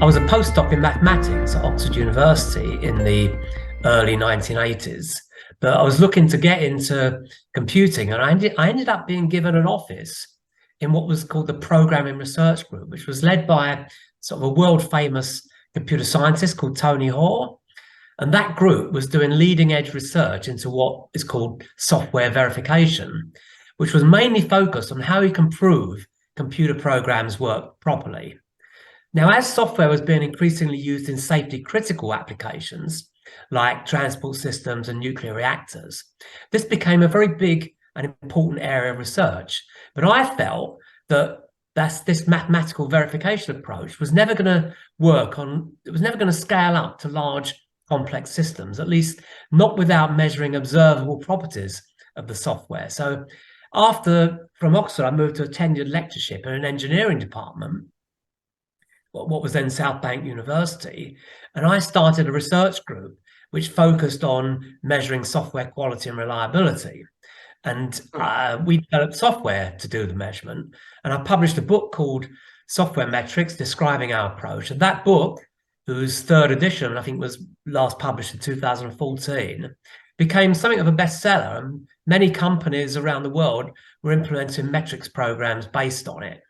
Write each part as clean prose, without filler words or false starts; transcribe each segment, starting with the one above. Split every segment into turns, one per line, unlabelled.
I was a postdoc in mathematics at Oxford University in the early 1980s, but I was looking to get into computing, and I ended up being given an office in what was called the Programming Research Group, which was led by sort of a world famous computer scientist called Tony Hoare. And that group was doing leading edge research into what is called software verification, which was mainly focused on how you can prove computer programs work properly. Now, as software was being increasingly used in safety critical applications like transport systems and nuclear reactors, this became a very big and important area of research. But I felt that this mathematical verification approach was never going to it was never going to scale up to large complex systems, at least not without measuring observable properties of the software. So from Oxford, I moved to a tenured lectureship in an engineering department, what was then South Bank University, and I started a research group which focused on measuring software quality and reliability. And we developed software to do the measurement. And I published a book called Software Metrics describing our approach. And that book, whose third edition I think was last published in 2014, became something of a bestseller. And many companies around the world were implementing metrics programs based on it.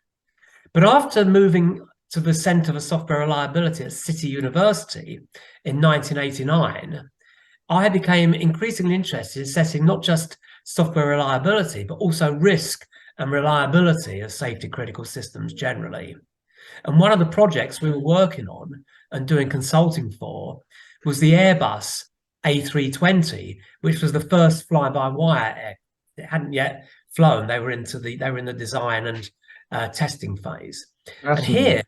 But after moving to the Centre for Software Reliability at City University in 1989, I became increasingly interested in assessing not just software reliability, but also risk and reliability of safety critical systems generally. And one of the projects we were working on and doing consulting for was the Airbus A320, which was the first fly-by-wire aircraft. It hadn't yet flown. They were in the design and testing phase. And here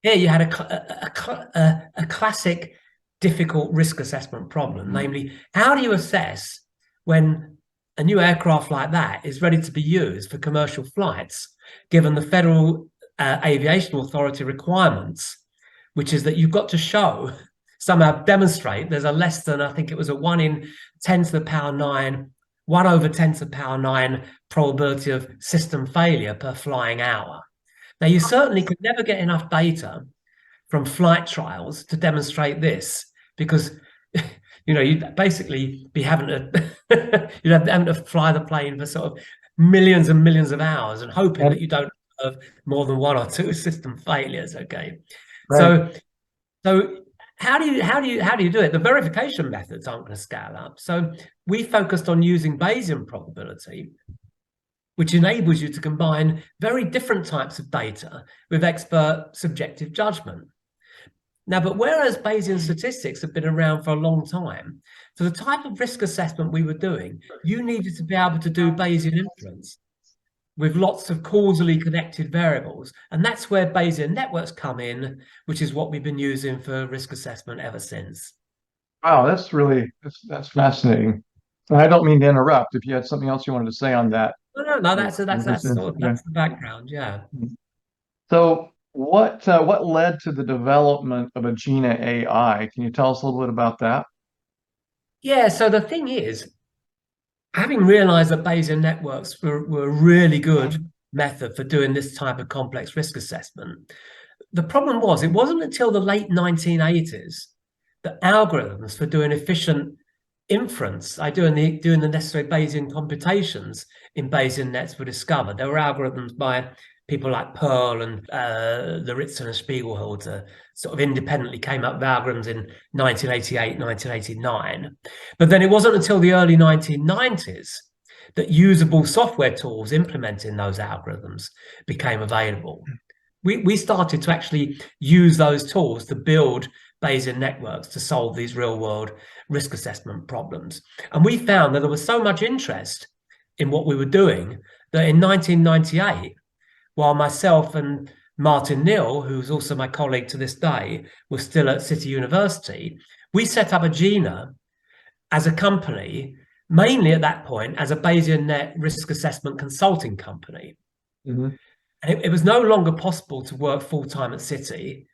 you had a classic difficult risk assessment problem, namely, how do you assess when a new aircraft like that is ready to be used for commercial flights, given the Federal Aviation Authority requirements, which is that you've got to somehow demonstrate there's a less than, I think it was a 1 in 10 to the power 9, 1 over 10 to the power 9 probability of system failure per flying hour. Now, you certainly could never get enough data from flight trials to demonstrate this, because you'd basically be having to fly the plane for sort of millions and millions of hours and hoping that you don't have more than 1 or 2 system failures. Okay, right. So how do you do it? The verification methods aren't going to scale up. So we focused on using Bayesian probability, which enables you to combine very different types of data with expert subjective judgment. Now, but whereas Bayesian statistics have been around for a long time, for the type of risk assessment we were doing, you needed to be able to do Bayesian inference with lots of causally connected variables. And that's where Bayesian networks come in, which is what we've been using for risk assessment ever since.
Wow, that's fascinating. And I don't mean to interrupt. If you had something else you wanted to say on that.
No, that's the background, yeah.
So what led to the development of Agena AI? Can you tell us a little bit about that?
Yeah, so the thing is, having realized that Bayesian networks were a really good method for doing this type of complex risk assessment, the problem was it wasn't until the late 1980s that algorithms for doing efficient inference, doing the necessary Bayesian computations in Bayesian nets were discovered. There were algorithms by people like Pearl and Lauritzen and Spiegelhalter sort of independently came up with algorithms in 1988, 1989. But then it wasn't until the early 1990s that usable software tools implementing those algorithms became available. We started to actually use those tools to build Bayesian networks to solve these real-world risk assessment problems. And we found that there was so much interest in what we were doing that in 1998, while myself and Martin Neal, who's also my colleague to this day, were still at City University, we set up Agena as a company, mainly at that point as a Bayesian net risk assessment consulting company. Mm-hmm. And it was no longer possible to work full-time at City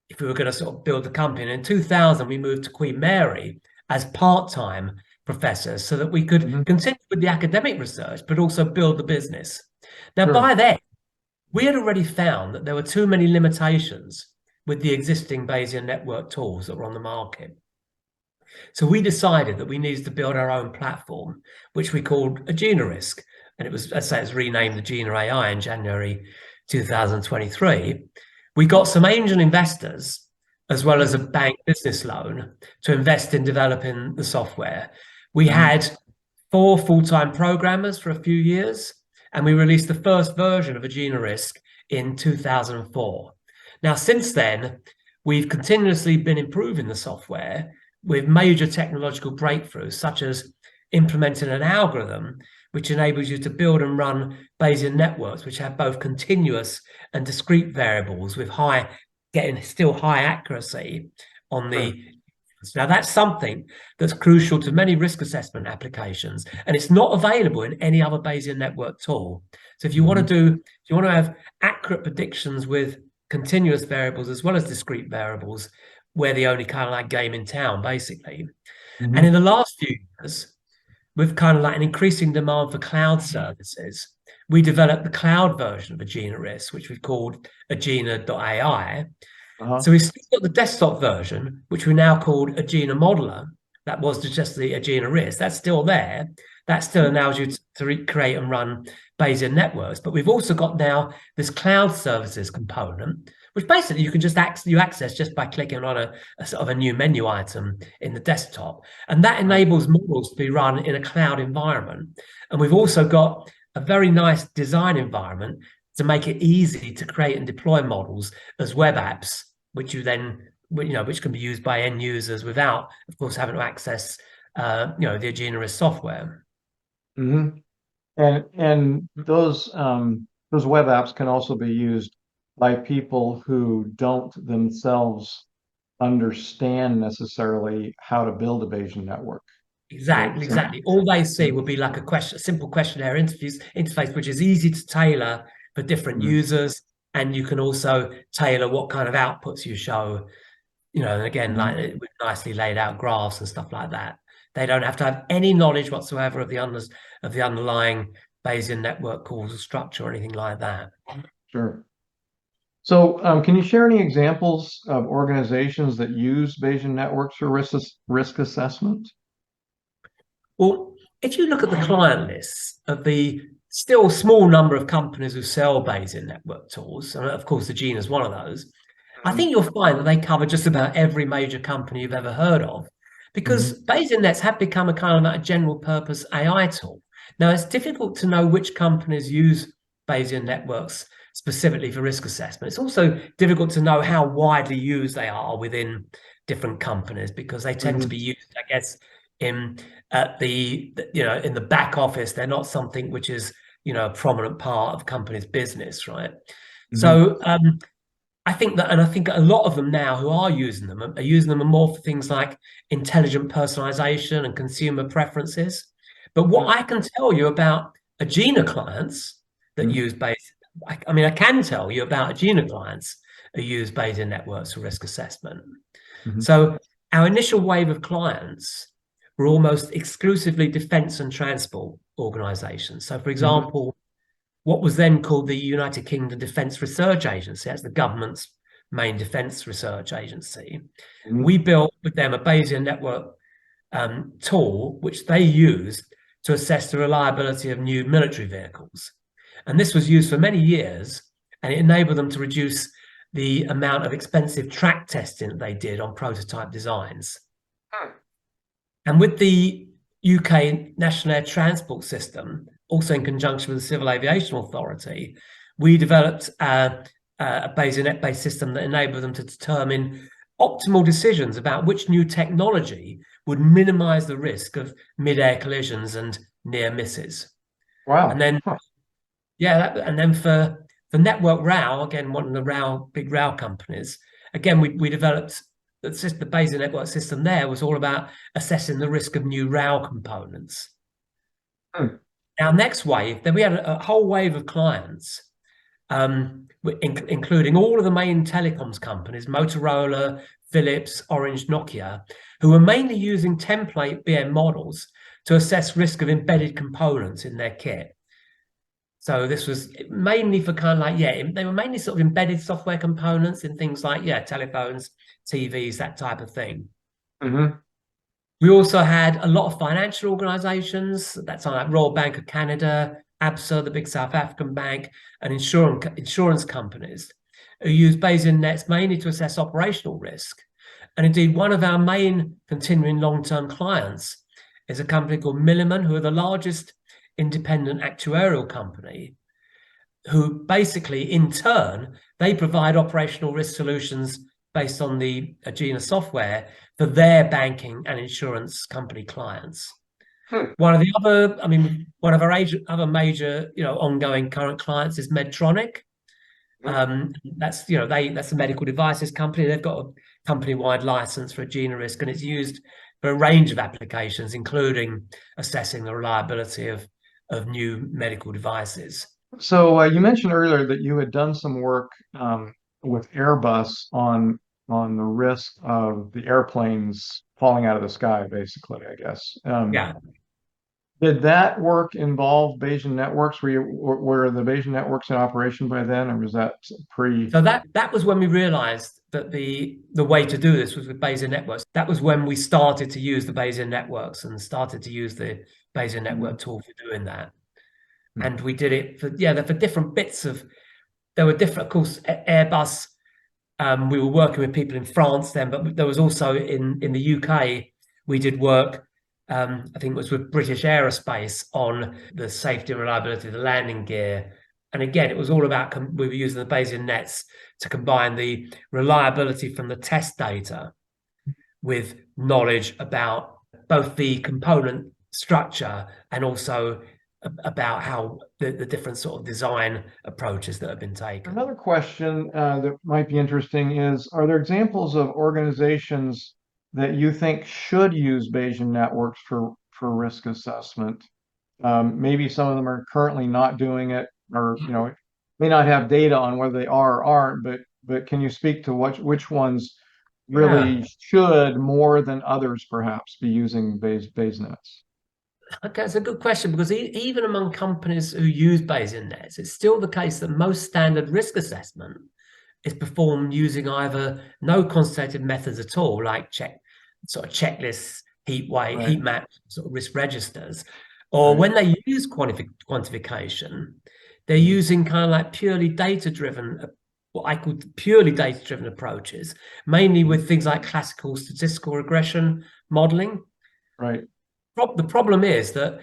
if we were going to sort of build the company. And in 2000, we moved to Queen Mary as part-time professors so that we could continue with the academic research, but also build the business. Now, by then, we had already found that there were too many limitations with the existing Bayesian network tools that were on the market. So we decided that we needed to build our own platform, which we called Agena Risk. And it was, as I say, it's renamed Agena AI in January 2023. We got some angel investors, as well as a bank business loan, to invest in developing the software. We had 4 full-time programmers for a few years, and we released the first version of Agena Risk in 2004. Now, since then, we've continuously been improving the software with major technological breakthroughs, such as implementing an algorithm which enables you to build and run Bayesian networks, which have both continuous and discrete variables with getting still high accuracy on the. Now, that's something that's crucial to many risk assessment applications, and it's not available in any other Bayesian network tool. So if you want to have accurate predictions with continuous variables as well as discrete variables, we're the only kind of like game in town, basically. And in the last few years, with kind of like an increasing demand for cloud services, we developed the cloud version of Agena Risk, which we've called Agena.ai. So we've still got the desktop version, which we now called Agena Modeler. That was just the Agena Risk. That's still there. That still allows you to create and run Bayesian networks. But we've also got now this cloud services component, which basically you can just access just by clicking on a sort of a new menu item in the desktop. And that enables models to be run in a cloud environment. And we've also got a very nice design environment to make it easy to create and deploy models as web apps, which which can be used by end users without, of course, having to access the Agena Risk software.
And those web apps can also be used by people who don't themselves understand necessarily how to build a Bayesian network.
Exactly. All they see will be like a simple questionnaire interface, which is easy to tailor for different users, and you can also tailor what kind of outputs you show. And again, like with nicely laid out graphs and stuff like that. They don't have to have any knowledge whatsoever of the underlying Bayesian network causal structure or anything like that.
Sure. So can you share any examples of organizations that use Bayesian networks for risk assessment?
Well, if you look at the client lists of the still small number of companies who sell Bayesian network tools, and of course Agena is one of those, I think you'll find that they cover just about every major company you've ever heard of, because Bayesian nets have become a kind of a general purpose AI tool. Now, it's difficult to know which companies use Bayesian networks specifically for risk assessment. It's also difficult to know how widely used they are within different companies, because they tend to be used, I guess, in the back office. They're not something which is a prominent part of company's business, right? So I think a lot of them now who are using them are using them more for things like intelligent personalization and consumer preferences. But what I can tell you about Agena clients that use Bayesian, I can tell you about Agena clients who use Bayesian networks for risk assessment. So our initial wave of clients were almost exclusively defense and transport organizations. So, for example, what was then called the United Kingdom Defence Research Agency, that's the government's main defence research agency. We built with them a Bayesian network tool, which they used to assess the reliability of new military vehicles. And this was used for many years, and it enabled them to reduce the amount of expensive track testing that they did on prototype designs. And with the UK National Air Transport System, also in conjunction with the Civil Aviation Authority, we developed a Bayesian net-based system that enabled them to determine optimal decisions about which new technology would minimize the risk of mid-air collisions and near misses.
Wow.
And then, for Network Rail, again, one of the big rail companies, again, we developed the Bayesian network system. There was all about assessing the risk of new rail components. Our next wave, then we had a whole wave of clients, including all of the main telecoms companies, Motorola, Philips, Orange, Nokia, who were mainly using template BM models to assess risk of embedded components in their kit. So this was mainly for kind of like, yeah, they were mainly sort of embedded software components in things like, yeah, telephones, TVs, that type of thing.
Hmm.
We also had a lot of financial organizations, that's like Royal Bank of Canada, ABSA, the big South African bank, and insurance companies who use Bayesian nets mainly to assess operational risk. And indeed, one of our main continuing long-term clients is a company called Milliman, who are the largest independent actuarial company, who basically, in turn, they provide operational risk solutions based on the Agena software for their banking and insurance company clients.
Hmm.
One of the other, I mean, one of our other major, ongoing current clients is Medtronic. That's that's the medical devices company. They've got a company-wide license for Agena risk, and it's used for a range of applications, including assessing the reliability of new medical devices.
So you mentioned earlier that you had done some work with Airbus on the risk of the airplanes falling out of the sky, basically, I guess.
Yeah.
Did that work involve Bayesian networks? Were the Bayesian networks in operation by then, or was that pre?
So that was when we realized that the way to do this was with Bayesian networks. That was when we started to use the Bayesian networks and started to use the Bayesian network tool for doing that. And we did it for different bits of. There were different, of course, Airbus. We were working with people in France then, but there was also in the UK. We did work. I think it was with British Aerospace on the safety and reliability of the landing gear. And again, it was all about we were using the Bayesian nets to combine the reliability from the test data with knowledge about both the component structure and also about how the different sort of design approaches that have been taken.
Another question that might be interesting is, are there examples of organizations that you think should use Bayesian networks for risk assessment? Maybe some of them are currently not doing it, or may not have data on whether they are or aren't. But can you speak to which ones
Yeah.
really should more than others perhaps be using Bayes nets?
Okay, it's a good question because even among companies who use Bayesian nets, it's still the case that most standard risk assessment is performed using either no quantitative methods at all, like checklists,
Right,
heat map, sort of risk registers, or
right.
when they use quantification, they're
Mhm.
using kind of like purely data-driven, what I call purely data-driven approaches, mainly with things like classical statistical regression modeling.
Right.
The problem is that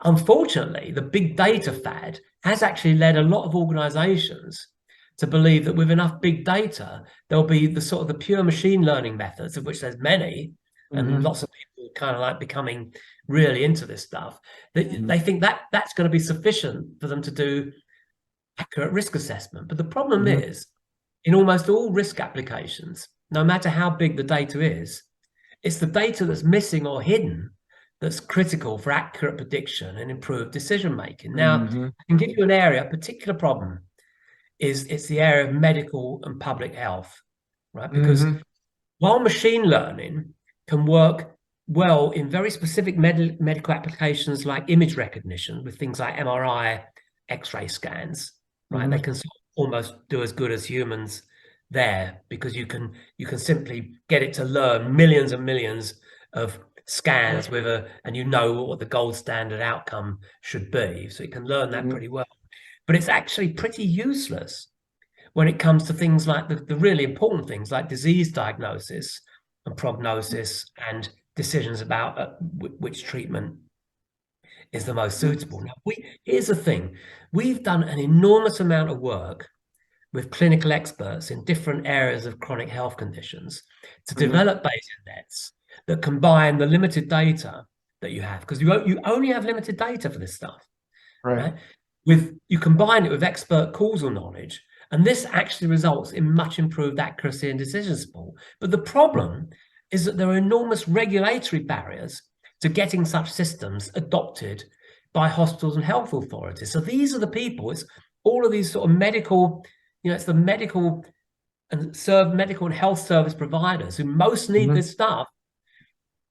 unfortunately, the big data fad has actually led a lot of organizations to believe that with enough big data, there'll be the sort of the pure machine learning methods, of which there's many, and
Hmm.
lots of people kind of like becoming really into this stuff. That
Hmm.
they think that that's going to be sufficient for them to do accurate risk assessment. But the problem
Hmm.
is, in almost all risk applications, no matter how big the data is, it's the data that's missing or hidden that's critical for accurate prediction and improved decision making. Now,
Hmm.
I can give you an area, a particular problem is it's the area of medical and public health, right? Because
Hmm.
while machine learning can work well in very specific medical applications like image recognition with things like MRI, X-ray scans, right? They
Hmm.
can almost do as good as humans there because you can simply get it to learn millions and millions of scans with and you know what the gold standard outcome should be. So it can learn that
Hmm.
pretty well. But it's actually pretty useless when it comes to things like the really important things like disease diagnosis and prognosis and decisions about which treatment is the most suitable. Now, here's the thing. We've done an enormous amount of work with clinical experts in different areas of chronic health conditions to
Hmm.
develop Bayesian nets that combine the limited data that you have, because you only have limited data for this stuff,
Right.
right? You combine it with expert causal knowledge, and this actually results in much improved accuracy and decision support. But the problem is that there are enormous regulatory barriers to getting such systems adopted by hospitals and health authorities. So these are the people, it's all of these sort of medical, it's the medical and health service providers who most need
Hmm.
this stuff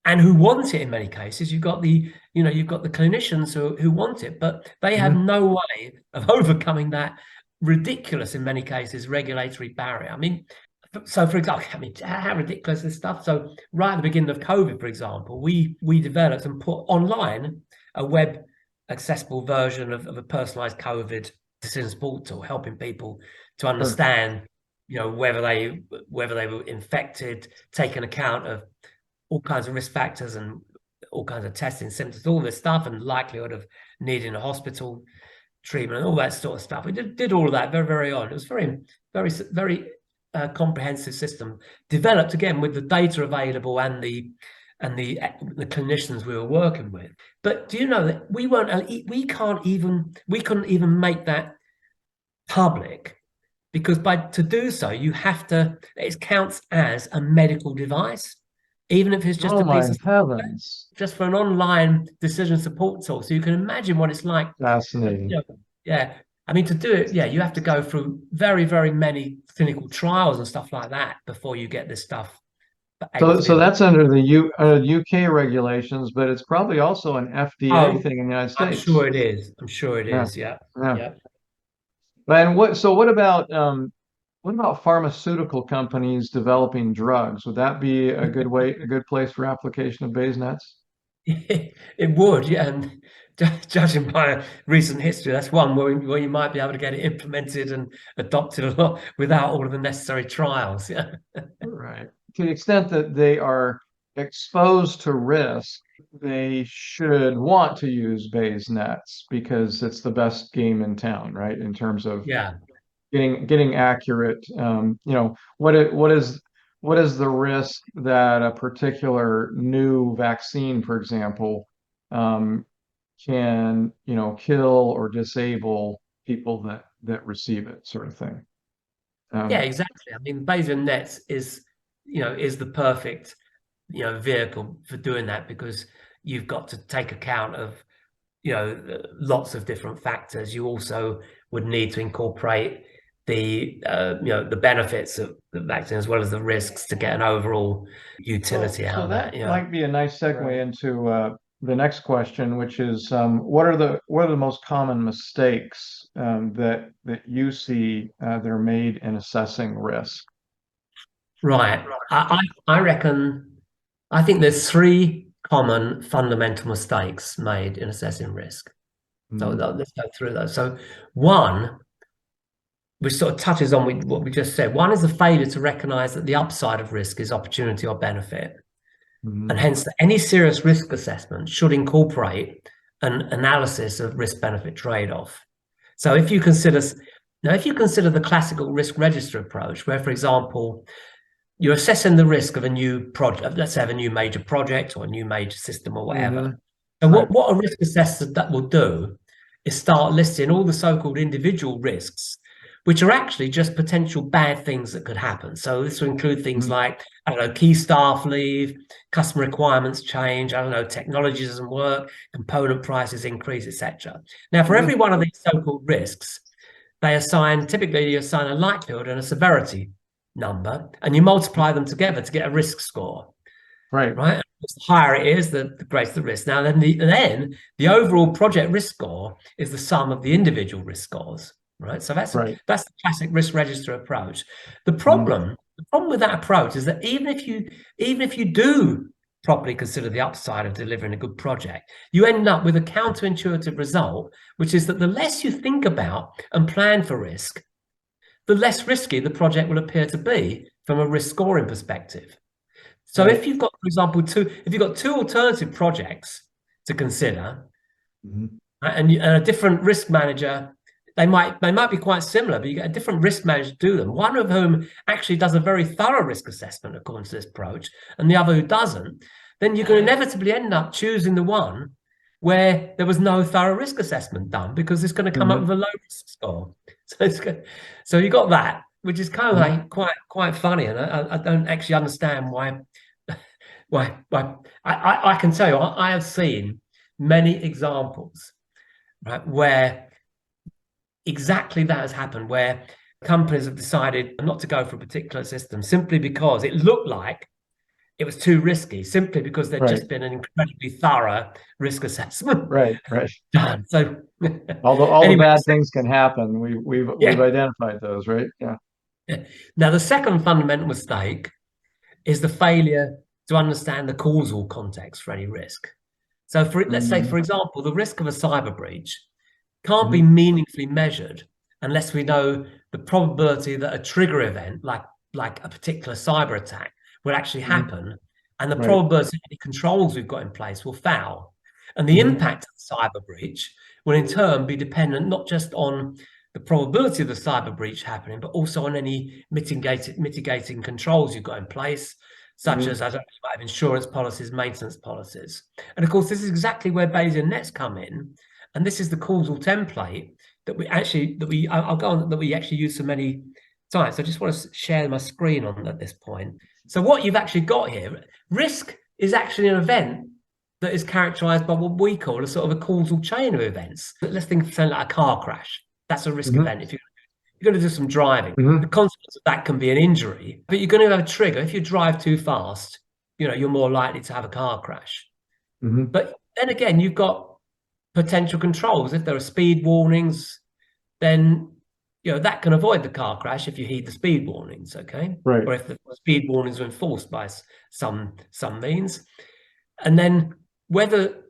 and who want it in many cases. You've got the clinicians who want it, but they have
Mhm.
no way of overcoming that ridiculous, in many cases, regulatory barrier. I mean, so for example, I mean, how ridiculous is this stuff? So right at the beginning of COVID, for example, we developed and put online a web accessible version of a personalized COVID decision support tool, helping people to
Sure.
understand, whether they were infected, take an account of all kinds of risk factors and all kinds of testing symptoms, all this stuff, and likelihood of needing a hospital treatment and all that sort of stuff. We did all of that very, very on. It was very, very, very comprehensive system developed again with the data available and the clinicians we were working with. But do you know that we couldn't even make that public, because to do so it counts as a medical device, even if it's just
Oh
a piece
my
of software,
heavens.
just for an online decision support tool. So you can imagine what it's like.
Fascinating.
Yeah. I mean, to do it, yeah, you have to go through very, very many clinical trials and stuff like that before you get this stuff able to be
So
adopted.
that's under the UK regulations, but it's probably also an FDA
Oh,
thing in the United
I'm
States.
sure it is. I'm sure it
Yeah.
is. Yeah.
Yeah.
Yeah.
And what about pharmaceutical companies developing drugs? Would that be a good place for application of Bayes nets?
It would, yeah. And judging by recent history, that's one where you might be able to get it implemented and adopted a lot without all of the necessary trials. Yeah.
Right. To the extent that they are exposed to risk, they should want to use Bayes nets because it's the best game in town, right? In terms of
Yeah.
getting accurate. What is the risk that a particular new vaccine, for example, um, can kill or disable people that receive it, sort of thing.
Yeah,
Um,
exactly. I mean, Bayesian nets is the perfect, vehicle for doing that, because you've got to take account of, lots of different factors. You also would need to incorporate the benefits of the vaccine as well as the risks to get an overall
so
utility out
so
of that.
that
Yeah.
might be a nice segue
Right.
into the next question, which is what are the most common mistakes that you see that are made in assessing risk?
Right. I reckon, I think there's three common fundamental mistakes made in assessing risk. So
Mhm.
let's go through those. So one, which sort of touches on what we just said, one is the failure to recognize that the upside of risk is opportunity or benefit. And
Mhm.
hence, any serious risk assessment should incorporate an analysis of risk benefit trade off. So if you consider the classical risk register approach, where, for example, you're assessing the risk of a new project, let's have a new major project or a new major system or whatever.
Mhm.
And
Right.
what a risk assessor that will do is start listing all the so-called individual risks, which are actually just potential bad things that could happen. So this will include things
Mhm.
like, I don't know, key staff leave, customer requirements change, I don't know, technology doesn't work, component prices increase, etc. Now, for
Mhm.
every one of these so-called risks, typically you assign a likelihood and a severity number, and you multiply them together to get a risk score,
Right.
right? And the higher it is, the greater the risk. Now, then the overall project risk score is the sum of the individual risk scores, right? So that's
Right.
the classic risk register approach. The
Mhm.
problem, the problem with that approach is that even if you do properly consider the upside of delivering a good project, you end up with a counterintuitive result, which is that the less you think about and plan for risk, the less risky the project will appear to be from a risk scoring perspective. So
Right.
if you've got, for example, two alternative projects to consider,
Mhm.
and a different risk manager, they might be quite similar, but you get a different risk manager to do them. One of whom actually does a very thorough risk assessment according to this approach, and the other who doesn't, then you can inevitably end up choosing the one where there was no thorough risk assessment done, because it's going to come up
Mhm.
with a low risk score. So it's good. So you got that, which is kind of
Mhm.
like quite funny, and I don't actually understand why. I can tell you, I have seen many examples, right, where exactly that has happened, where companies have decided not to go for a particular system simply because it looked like it was too risky, simply because there'd just been an incredibly thorough risk assessment
Right.
done. So
All the
anyway,
bad things can happen. We've
yeah.
identified those, right? Yeah.
Now, the second fundamental mistake is the failure to understand the causal context for any risk. So let's say, for example, the risk of a cyber breach can't be meaningfully measured unless we know the probability that a trigger event, like a particular cyber attack, will actually happen, and the probability that any controls we've got in place will fail. And the impact of the cyber breach will in turn be dependent not just on the probability of the cyber breach happening, but also on any mitigating controls you've got in place, such as, I don't know, you might have insurance policies, maintenance policies. And of course, this is exactly where Bayesian nets come in. And this is the causal template that we actually use so many times. So I just want to share my screen on at this point. So what you've actually got here, risk is actually an event that is characterized by what we call a sort of a causal chain of events. Let's think of something like a car crash. That's a risk event. If you're going to do some driving, the consequence of that can be an injury, but you're going to have a trigger. If you drive too fast, you're more likely to have a car crash. But then again, you've got potential controls. If there are speed warnings, then that can avoid the car crash if you heed the speed warnings, okay?
Right.
Or if the speed warnings are enforced by some means. And then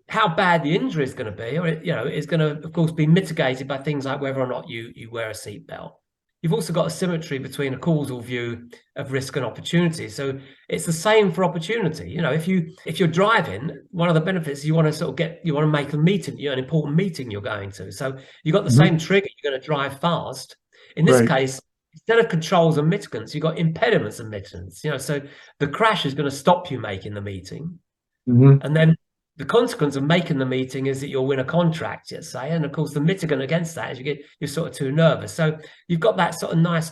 how bad the injury is going to be, or is going to, of course, be mitigated by things like whether or not you wear a seatbelt. You've also got a symmetry between a causal view of risk and opportunity. So it's the same for opportunity. If you're driving, one of the benefits, you want to make a meeting, an important meeting you're going to. So you've got the same trigger, you're going to drive fast. In this case, instead of controls and mitigants, you've got impediments and mitigants. So the crash is going to stop you making the meeting. And then the consequence of making the meeting is that you'll win a contract, let's say. And of course, the mitigant against that is you're sort of too nervous. So you've got that sort of nice,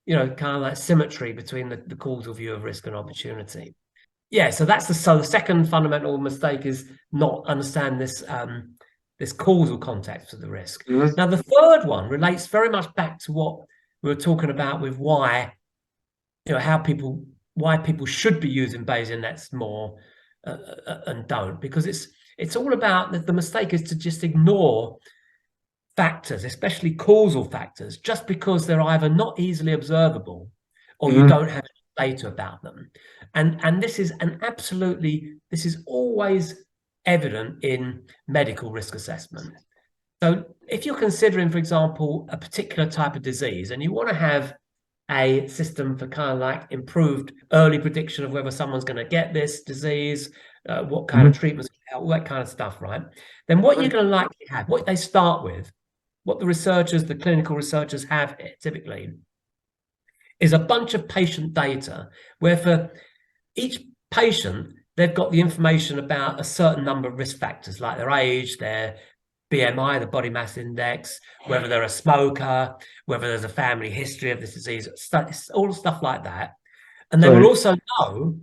kind of like symmetry between the causal view of risk and opportunity. Yeah, so the second fundamental mistake is not understand this causal context of the risk. Now, the third one relates very much back to what we were talking about with why people should be using Bayesian nets more and don't, because it's all about the mistake is to just ignore factors, especially causal factors, just because they're either not easily observable or you don't have data about them. And this is always evident in medical risk assessment. So if you're considering, for example, a particular type of disease and you want to have a system for kind of like improved early prediction of whether someone's going to get this disease, what kind of treatments, all that kind of stuff, right? Then what you're going to likely have, what they start with, what the clinical researchers have here typically, is a bunch of patient data where for each patient, they've got the information about a certain number of risk factors, like their age, their BMI, the body mass index, whether they're a smoker, whether there's a family history of this disease, all stuff like that. And they will also know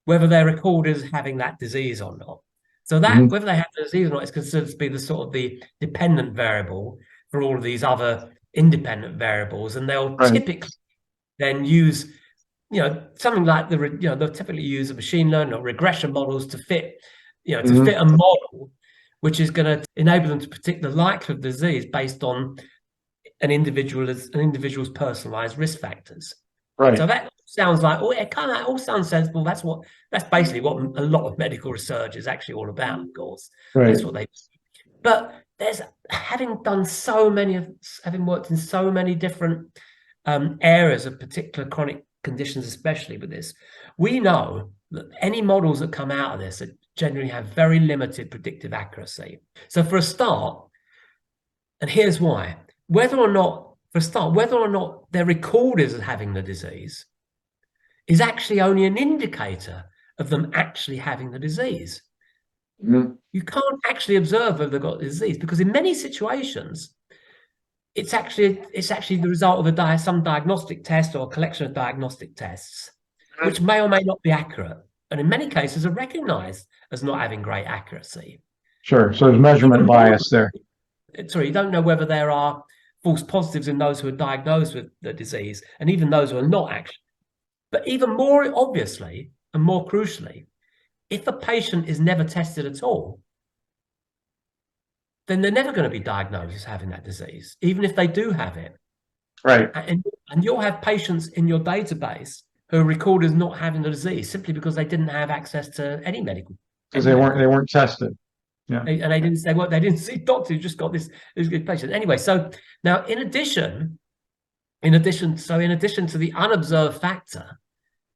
whether they're recorded as having that disease or not. So that whether they have the disease or not is considered to be the dependent variable for all of these other independent variables. And they'll typically then use, something like they'll typically use a machine learning or regression models to fit a model which is going to enable them to predict the likelihood of disease based on an individual's personalized risk factors.
Right.
So that sounds like, it all sounds sensible. That's basically what a lot of medical research is actually all about, of course.
Right.
That's what they do. But having worked in so many different areas of particular chronic conditions, especially with this, we know that any models that come out of this generally have very limited predictive accuracy. So for a start, and here's why, whether or not they're recorded as having the disease is actually only an indicator of them actually having the disease. You can't actually observe whether they've got the disease, because in many situations, it's actually the result of some diagnostic test or a collection of diagnostic tests, which may or may not be accurate, and in many cases are recognized as not having great accuracy.
Sure. So there's measurement bias there.
Sorry, you don't know whether there are false positives in those who are diagnosed with the disease, and even those who are not actually. But even more obviously, and more crucially, if a patient is never tested at all, then they're never going to be diagnosed as having that disease, even if they do have it.
Right.
And you'll have patients in your database who are recorded as not having the disease simply because they didn't have access to any medical.
Because they weren't tested. Yeah.
And they didn't see doctors, just got this good patient. Anyway, so now in addition to the unobserved factor,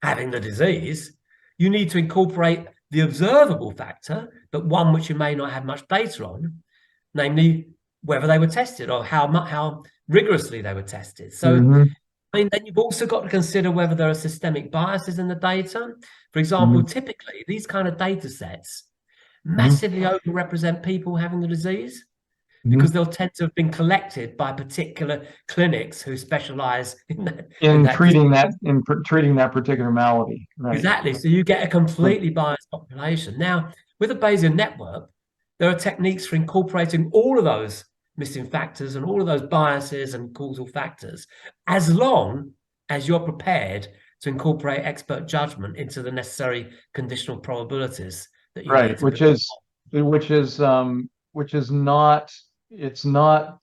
having the disease, you need to incorporate the observable factor, but one which you may not have much data on, namely whether they were tested or how rigorously they were tested. So, I mean, then you've also got to consider whether there are systemic biases in the data. For example, typically these kind of data sets massively overrepresent people having the disease because they'll tend to have been collected by particular clinics who specialize in
treating that particular malady. Right.
Exactly. So you get a completely biased population. Now, with a Bayesian network, there are techniques for incorporating all of those missing factors and all of those biases and causal factors, as long as you're prepared to incorporate expert judgment into the necessary conditional probabilities that you need to
which is not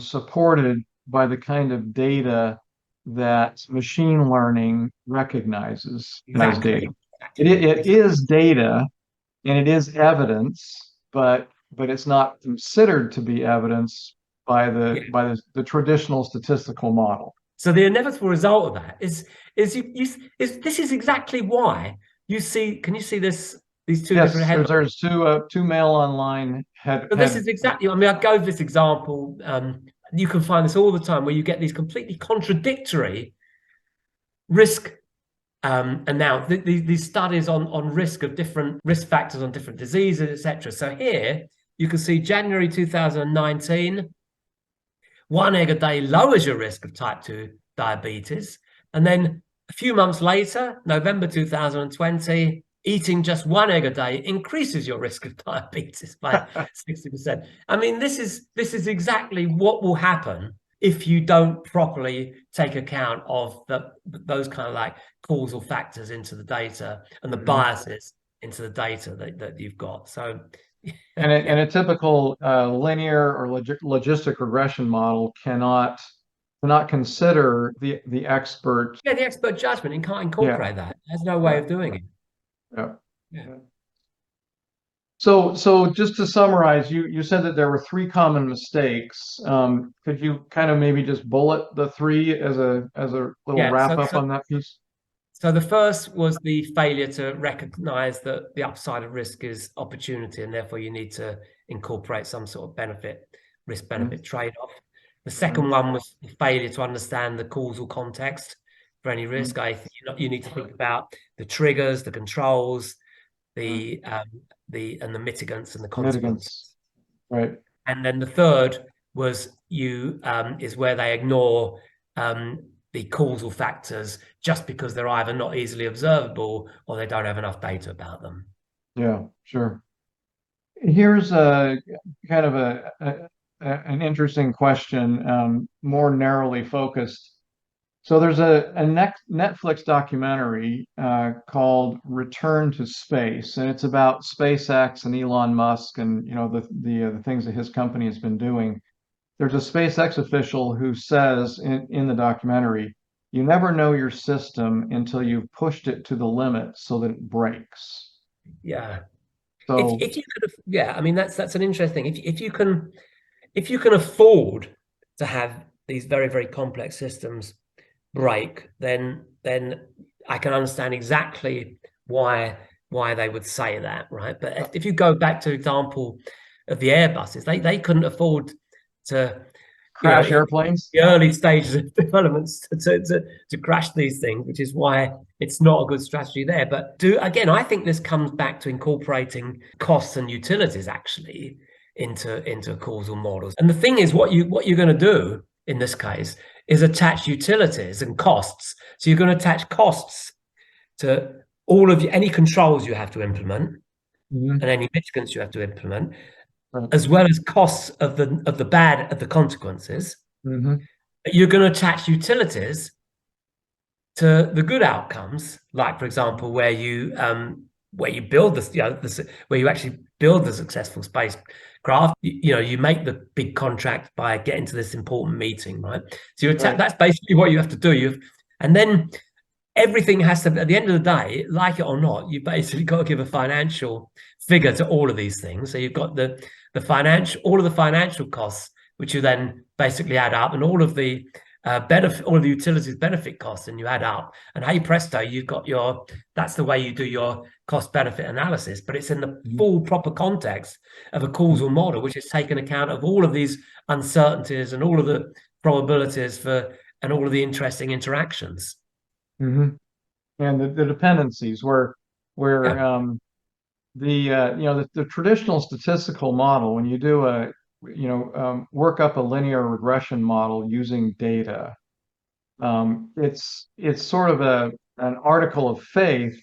supported by the kind of data that machine learning recognizes as data. It is data and it is evidence, but it's not considered to be evidence by the traditional statistical model.
So the inevitable result of that is this is exactly why you see. Can you see this? These two different headlines.
There's two Mail Online
So this is exactly. I mean, I go this example. You can find this all the time, where you get these completely contradictory risk. And now these studies on risk of different risk factors on different diseases, etc. So here you can see January 2019, 1 egg a day lowers your risk of type 2 diabetes. And then a few months later, November 2020, eating just 1 egg a day increases your risk of diabetes by 60%. I mean, this is exactly what will happen if you don't properly take account of those kind of like causal factors into the data and the biases into the data that you've got. So,
and a typical linear or logistic regression model cannot consider the expert.
Yeah, the expert judgment, and can't incorporate that. There's no way of doing it.
Yeah. So just to summarize, you said that there were 3 common mistakes. Could you kind of maybe just bullet the 3 as a little wrap up on that piece?
So the first was the failure to recognize that the upside of risk is opportunity, and therefore you need to incorporate some sort of risk-benefit trade-off. The second one was the failure to understand the causal context for any risk. You need to think about the triggers, the controls, the mitigants and the consequences.
Right.
And then the third was is where they ignore the causal factors just because they're either not easily observable or they don't have enough data about them.
Yeah, sure. Here's a kind of an interesting question, more narrowly focused. So there's a Netflix documentary called Return to Space, and it's about SpaceX and Elon Musk and the things that his company has been doing. There's a SpaceX official who says in the documentary, you never know your system until you've pushed it to the limit so that it breaks.
Yeah.
So
if you could, I mean that's an interesting. If you can afford to have these very, very complex systems break, then I can understand exactly why they would say that, right? But if you go back to the example of the Airbuses, they couldn't afford to
crash airplanes.
The early stages of developments to crash these things, which is why it's not a good strategy there. But I think this comes back to incorporating costs and utilities actually into causal models. And the thing is, what you're going to do in this case is attach utilities and costs. So you're going to attach costs to all of any controls you have to implement and any mitigants you have to implement, as well as costs of the consequences. You're going to attach utilities to the good outcomes, like for example, where you build this, where you actually build the successful spacecraft. You make the big contract by getting to this important meeting, right? So you attack.
Right.
That's basically what you have to do. And then everything has to, at the end of the day, like it or not, you've basically got to give a financial figure to all of these things. So you've got all of the financial costs, which you then basically add up, and all of the all of the utilities benefit costs, and you add up, and hey presto, you've got that's the way you do your cost benefit analysis. But it's in the full proper context of a causal model, which has taken account of all of these uncertainties and all of the probabilities and all of the interesting interactions.
Mm-hmm. And the dependencies where
Yeah.
the traditional statistical model, when you do work up a linear regression model using data, it's sort of an article of faith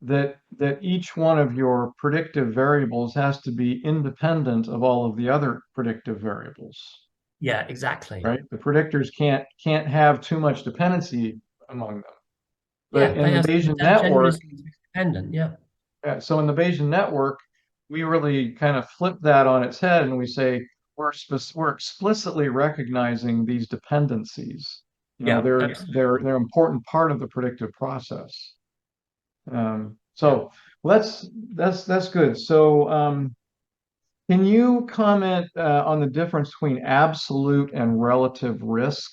that each one of your predictive variables has to be independent of all of the other predictive variables,
Yeah, exactly.
right? The predictors can't have too much dependency among them. But
Yeah,
in
they
the
are
Bayesian
generally
network,
independent. Yeah.
so in the Bayesian network, we really kind of flip that on its head and we say we're explicitly recognizing these dependencies.
Yeah,
They're an important part of the predictive process.
yeah.
So that's good. So can you comment on the difference between absolute and relative risk?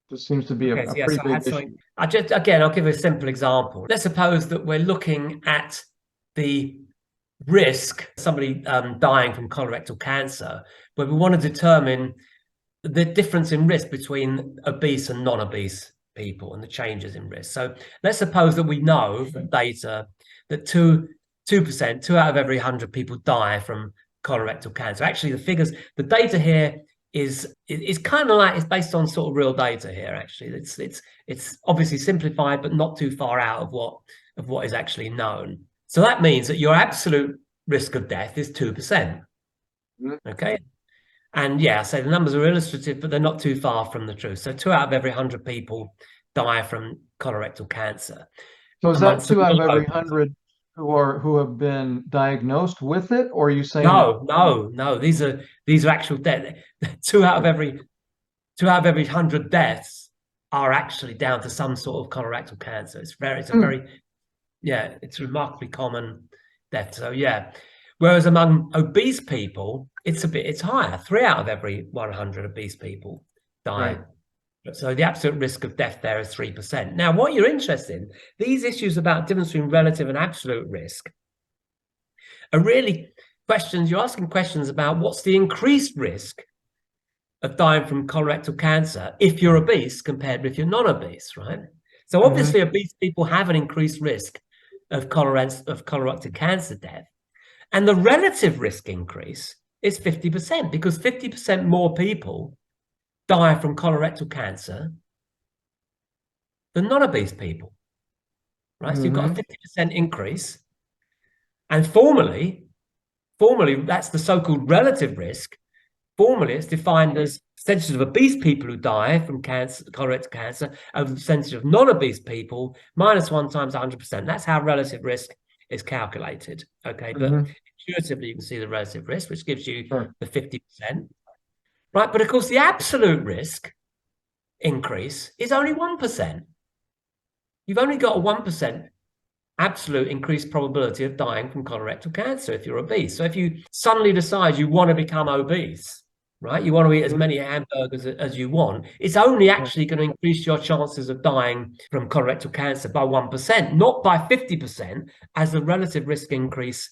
This seems to be
Okay,
a
so yeah,
pretty
so I
big
had something.
issue.
I'll give a simple example. Let's suppose that we're looking at the risk somebody dying from colorectal cancer, where we want to determine the difference in risk between obese and non-obese people and the changes in risk. So let's suppose that we know from data that 2%, 2 out of every 100 people die from colorectal cancer. Actually, the data here is kind of like, it's based on sort of real data here. Actually, it's obviously simplified, but not too far out of what is actually known. So that means that your absolute risk of death is 2%. Okay. And yeah, so the numbers are illustrative, but they're not too far from the truth. So 2 out of every 100 people die from colorectal cancer.
So is that
Amongst the
two out of every
non-obese.
100 who have been diagnosed with it, or are you saying that?
No. These are actual deaths. Two out of every 100 deaths are actually down to some sort of colorectal cancer. It's a remarkably common death. So yeah. Whereas among obese people, it's higher. 3 out of every 100 obese people die.
Right.
So the absolute risk of death there is 3%. Now, what you're interested in, these issues about difference between relative and absolute risk are really you're asking questions about what's the increased risk of dying from colorectal cancer if you're obese compared with you're non-obese, right? So obviously obese people have an increased risk of colorectal cancer death. And the relative risk increase is 50% because 50% more people die from colorectal cancer than non-obese people, right? So you've got a 50% increase. And formally, that's the so-called relative risk. Formally, it's defined as percentage of obese people who die from colorectal cancer over the percentage of non-obese people minus 1 times 100%. That's how relative risk is calculated. Okay, but intuitively, you can see the relative risk, which gives you the 50%. Right, but of course, the absolute risk increase is only 1%. You've only got a 1% absolute increased probability of dying from colorectal cancer if you're obese. So if you suddenly decide you want to become obese, right, you want to eat as many hamburgers as you want, it's only actually going to increase your chances of dying from colorectal cancer by 1%, not by 50%, as the relative risk increase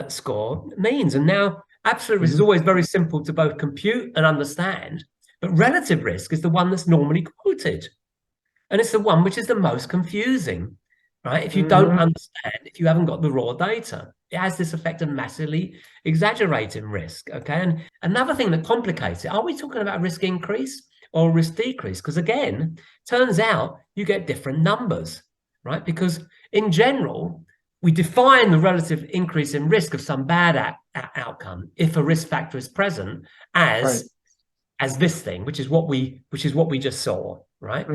score means. And now absolute risk is always very simple to both compute and understand, but relative risk is the one that's normally quoted. And it's the one which is the most confusing, right? If you don't understand, if you haven't got the raw data, it has this effect of massively exaggerating risk, okay? And another thing that complicates it, are we talking about risk increase or risk decrease? Because again, turns out you get different numbers, right? Because in general, we define the relative increase in risk of some bad outcome if a risk factor is present as this thing, which is what we just saw, right?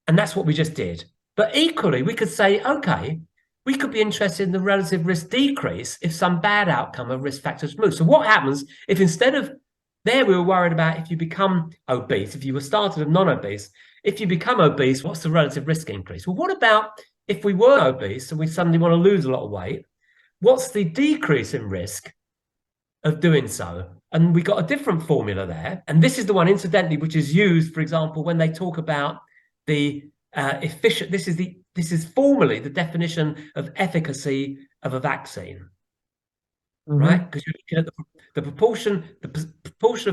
And that's what we just did. But equally, we could say, okay, we could be interested in the relative risk decrease if some bad outcome of risk factors move. So what happens if instead of there, we were worried about if you become obese, if you were started as non-obese, if you become obese, what's the relative risk increase? Well, what about if we weren't obese and we suddenly want to lose a lot of weight? What's the decrease in risk of doing so? And we got a different formula there. And this is the one, incidentally, which is used, for example, when they talk about the efficient, this is formally the definition of efficacy of a vaccine, right? Because you're looking at the proportion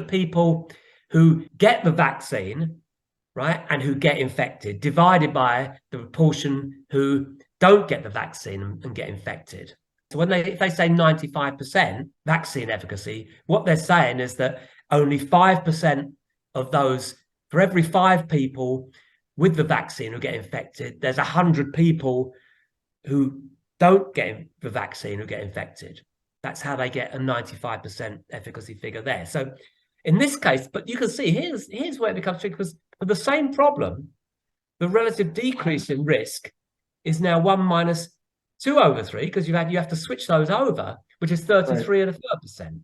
of people who get the vaccine, right, and who get infected, divided by the proportion who don't get the vaccine and get infected. So if they say 95% vaccine efficacy, what they're saying is that only 5% of those, for every 5 people with the vaccine who get infected, there's 100 people who don't get the vaccine who get infected. That's how they get a 95% efficacy figure there. So in this case, but you can see here's where it becomes tricky, because for the same problem, the relative decrease in risk is now 1 minus 2 over 3, because you have to switch those over, which is 33.33%.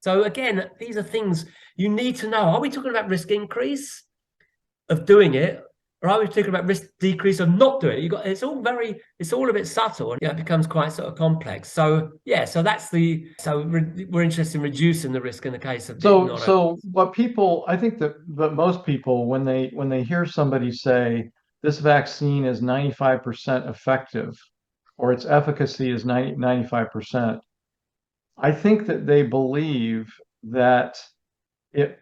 So again, these are things you need to know. Are we talking about risk increase of doing it, or are we talking about risk decrease of not doing it? It's all a bit subtle, and it becomes quite sort of complex. So yeah, so we're interested in reducing the risk in the case of
so what people, I think that most people, when they hear somebody say this vaccine is 95% effective, or its efficacy is 95%, I think that they believe that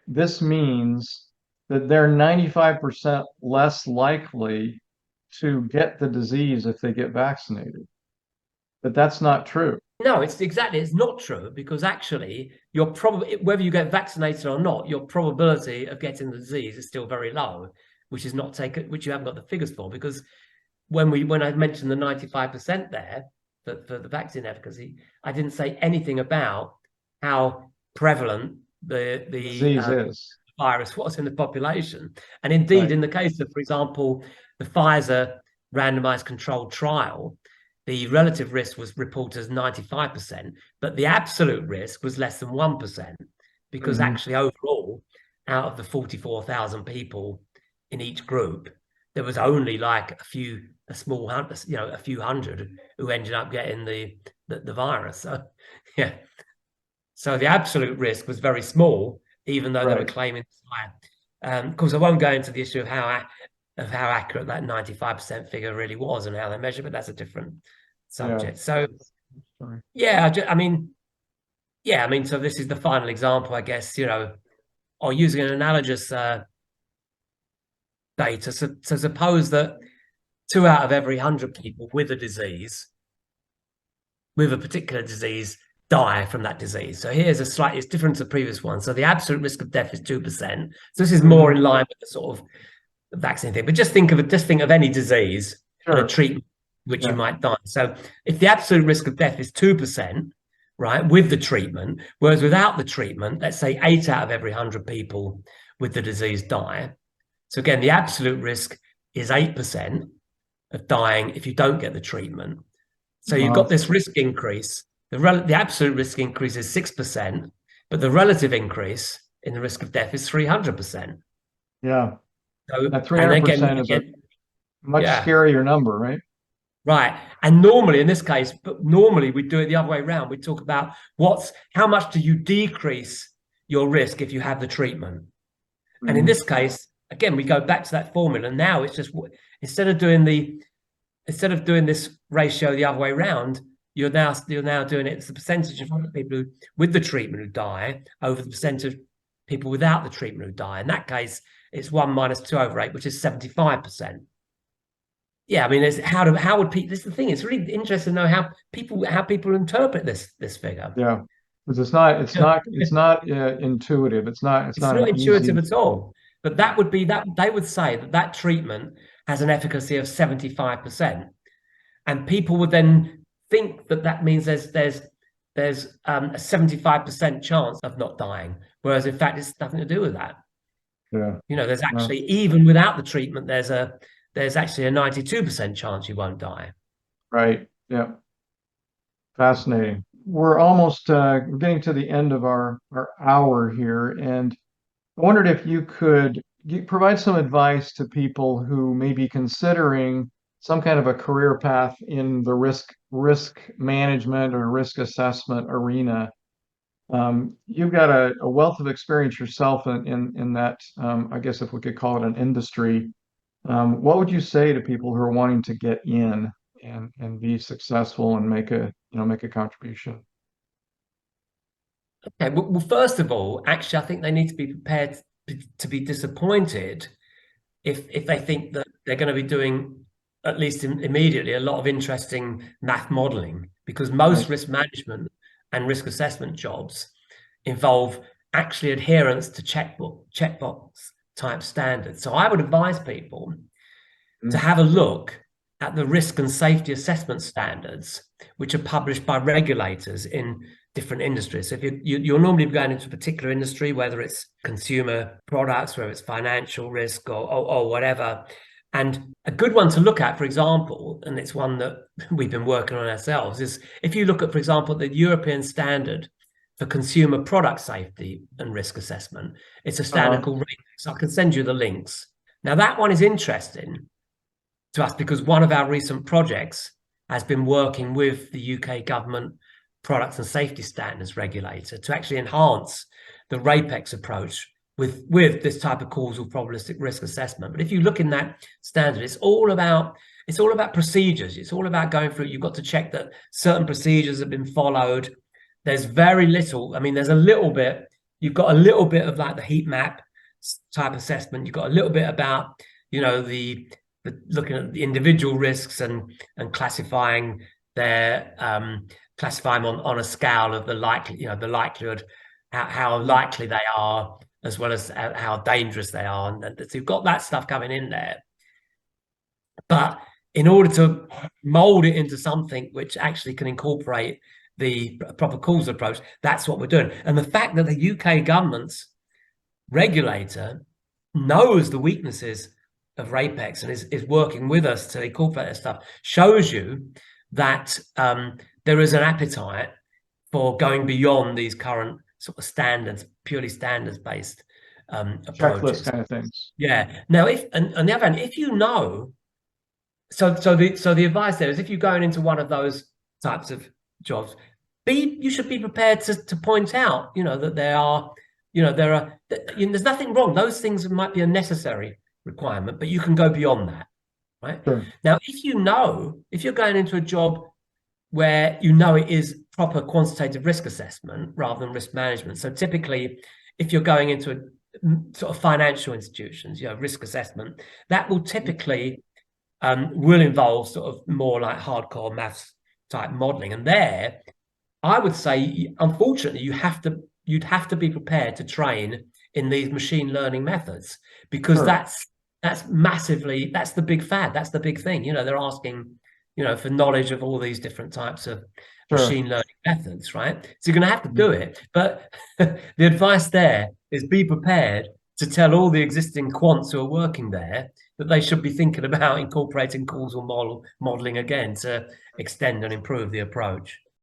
this means that they're 95% less likely to get the disease if they get vaccinated. But that's not true.
No, it's not true, because actually whether you get vaccinated or not, your probability of getting the disease is still very low, which you haven't got the figures for, because when I mentioned the 95% there for the vaccine efficacy, I didn't say anything about how prevalent the
disease is.
Virus was in the population. And indeed, in the case of, for example, the Pfizer randomized controlled trial, the relative risk was reported as 95%, but the absolute risk was less than 1%, because actually overall, out of the 44,000 people in each group, there was only like a few hundred who ended up getting the virus. So yeah, so the absolute risk was very small, even though they were claiming it's higher. Of course, I won't go into the issue of how accurate that 95% figure really was and how they measure, but that's a different subject. So yeah, I mean, so this is the final example, I guess, or using an analogous data. So suppose that 2 out of every 100 people with a particular disease die from that disease. So here's it's different to the previous one. So the absolute risk of death is 2%. So this is more in line with the sort of vaccine thing. But just think of any disease and a treatment which you might die. So if the absolute risk of death is 2%, right, with the treatment, whereas without the treatment, let's say 8 out of every 100 people with the disease die. So again, the absolute risk is 8% of dying if you don't get the treatment. So you've got this risk increase. The absolute risk increase is 6%, but the relative increase in the risk of death is 300%.
Yeah.
So
that 300% is a much scarier number, right?
Right. And normally in this case, but normally we do it the other way around. We talk about how much do you decrease your risk if you have the treatment? And in this case, again, we go back to that formula. And now it's just, instead of doing this ratio the other way around, you're now doing it as the percentage of people with the treatment who die over the percentage of people without the treatment who die. In that case, it's 1 minus 2 over 8, which is 75%. Yeah, I mean, how would people? This is the thing. It's really interesting to know how people interpret this figure.
Yeah, because it's not intuitive. It's not
intuitive at all. But that would be that they would say that treatment has an efficacy of 75%, and people would then think that means there's a 75% chance of not dying, whereas in fact it's nothing to do with that.
Yeah,
there's actually even without the treatment, there's a there's actually a 92% chance you won't die.
Right. Yeah. Fascinating. We're almost getting to the end of our hour here, and I wondered if you could provide some advice to people who may be considering some kind of a career path in the risk management or risk assessment arena. You've got a wealth of experience yourself in that, I guess if we could call it an industry. What would you say to people who are wanting to get in and be successful and make a contribution?
Okay, well, first of all, actually, I think they need to be prepared to be disappointed if they think that they're going to be doing, at least immediately, a lot of interesting math modeling, because most
Right.
risk management and risk assessment jobs involve actually adherence to checkbox type standards. So I would advise people to
Mm.
have a look at the risk and safety assessment standards, which are published by regulators in different industries. So if you're normally going into a particular industry, whether it's consumer products, whether it's financial risk or whatever. And a good one to look at, for example, and it's one that we've been working on ourselves, is if you look at, for example, the European standard for consumer product safety and risk assessment. It's a standard
Uh,
called RAPEX. I can send you the links. Now, that one is interesting to us because one of our recent projects has been working with the UK government products and safety standards regulator to actually enhance the RAPEX approach with this type of causal probabilistic risk assessment. But if you look in that standard, it's all about procedures. It's all about going through. You've got to check that certain procedures have been followed. There's very little. I mean, there's a little bit. You've got a little bit of like the heat map type assessment. You've got a little bit about the looking at the individual risks and classifying their classify them on a scale of the likelihood, how likely they are, as well as how dangerous they are. And so you've got that stuff coming in there. But in order to mold it into something which actually can incorporate the proper causal approach, that's what we're doing. And the fact that the UK government's regulator knows the weaknesses of RAPEX and is working with us to incorporate that stuff shows you that there is an appetite for going beyond these current sort of standards, purely standards-based
Checklist
approaches.
kind of things.
Yeah. Now, if and on the other hand, if you know, so the advice there is if you're going into one of those types of jobs, you should be prepared to point out, that there's nothing wrong. Those things might be a necessary requirement, but you can go beyond that, right?
Sure.
Now, if you're going into a job where it is proper quantitative risk assessment rather than risk management. So typically, if you're going into a sort of financial institutions, risk assessment, that will typically will involve sort of more like hardcore maths type modeling. And there, I would say, unfortunately, you'd have to be prepared to train in these machine learning methods because
Sure.
that's the big fad. That's the big thing. They're asking, for knowledge of all these different types of
Sure.
machine learning methods, right? So you're going to have to do it. But the advice there is be prepared to tell all the existing quants who are working there that they should be thinking about incorporating causal modeling again to extend and improve the approach.